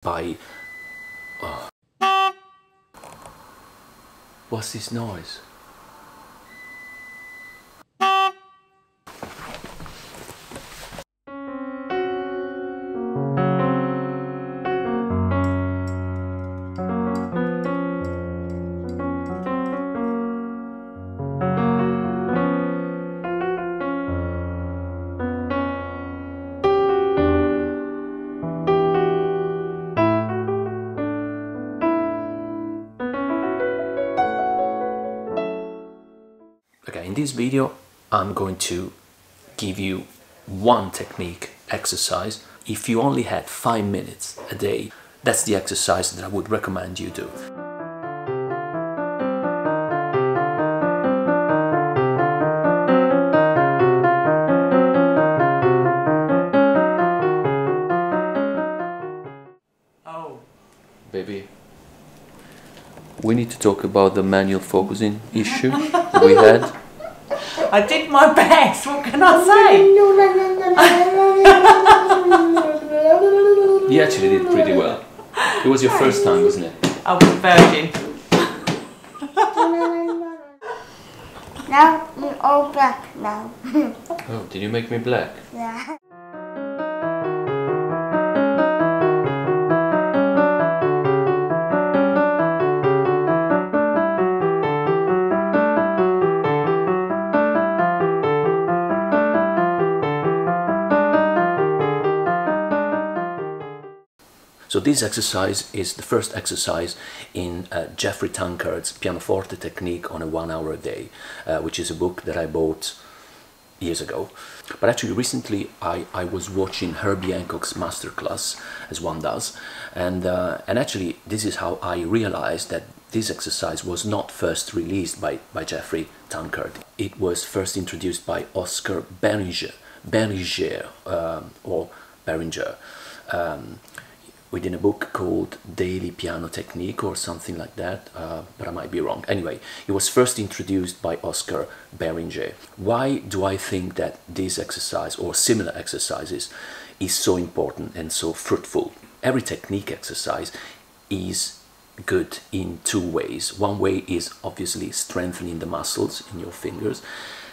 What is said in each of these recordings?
by... What's this noise? Okay, in this video I'm going to give you one technique exercise. If you only had 5 minutes a day, that's the exercise that I would recommend you do. Oh. Baby, we need to talk about the manual focusing issue that we had. I did my best, what can I say? You actually did pretty well. It was your first time, wasn't it? I was a virgin. Now you're all black now. Oh, did you make me black? Yeah. So this exercise is the first exercise in Jeffrey Tankard's pianoforte technique on a 1 hour a day, which is a book that I bought years ago. But actually recently I was watching Herbie Hancock's Masterclass, as one does, and actually this is how I realized that this exercise was not first released by Jeffrey Tankard. It was first introduced by Oscar Beringer, within a book called Daily Piano Technique or something like that, but I might be wrong. Anyway, it was first introduced by Oscar Beringer. Why do I think that this exercise or similar exercises is so important and so fruitful? Every technique exercise is good in two ways. One way is obviously strengthening the muscles in your fingers.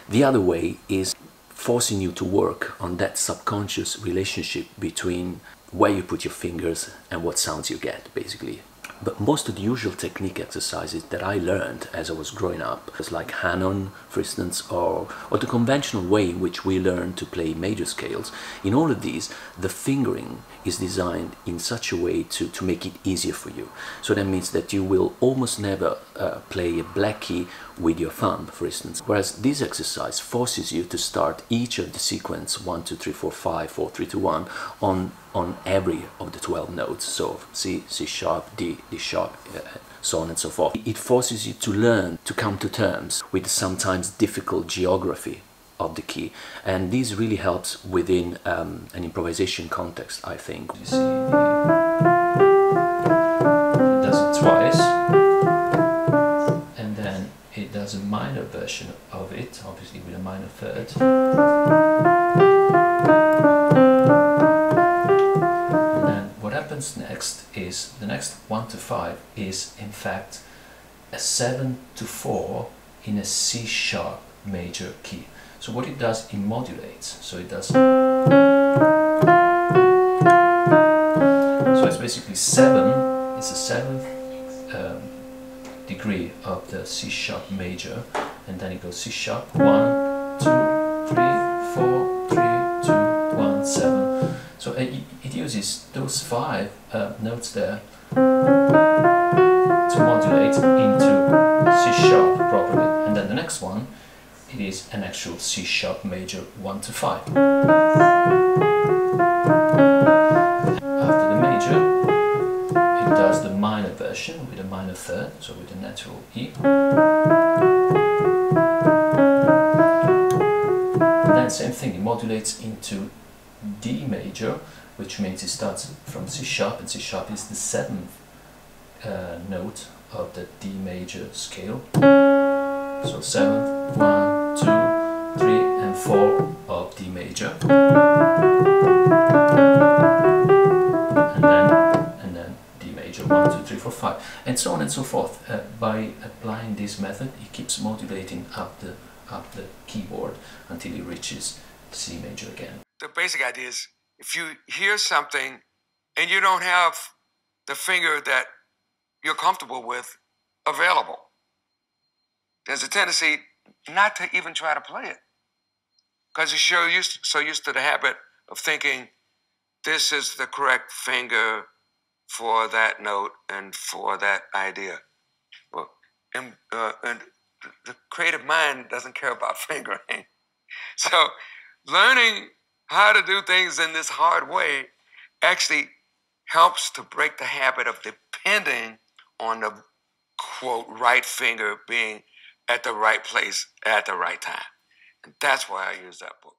The other way is forcing you to work on that subconscious relationship between where you put your fingers and what sounds you get, basically. But most of the usual technique exercises that I learned as I was growing up, like Hanon, for instance, or the conventional way in which we learn to play major scales, in all of these, the fingering is designed in such a way to make it easier for you. So that means that you will almost never play a black key with your thumb, for instance. Whereas this exercise forces you to start each of the sequence 1, 2, 3, 4, 5, 4, 3, 2, 1 on every of the 12 notes. So C, C sharp, D, D sharp, so on and so forth. It forces you to learn to come to terms with the sometimes difficult geography of the key, and this really helps within an improvisation context, I think. You see, it does it twice, and then it does a minor version of it, obviously with a minor third. And then what happens next is, the next 1 to 5 is in fact a 7 to 4 in a C sharp major key. So what it does, it modulates. So it does. So it's basically 7. It's a 7th degree of the C sharp major, and then it goes C sharp 1, 2, 3, 4, 3, 2, 1, 7. So it uses those 5 notes there to modulate into C sharp properly, and then the next one, it is an actual C sharp major 1 to 5. After the major, it does the minor version with a minor third, so with a natural E. And then same thing, it modulates into D major, which means it starts from C sharp, and C sharp is the 7th note of the D major scale. So 7th, 1, 2, 3 and 4 of D major, and then 1, 2, 3, 4, 5, and so on and so forth. By applying this method, he keeps modulating up the keyboard until he reaches C major again. The basic idea is if you hear something and you don't have the finger that you're comfortable with available, there's a tendency not to even try to play it because you're so used to the habit of thinking this is the correct finger for that note and for that idea. Well, and the creative mind doesn't care about fingering. So learning how to do things in this hard way actually helps to break the habit of depending on the, quote, right finger being at the right place at the right time. And that's why I use that book.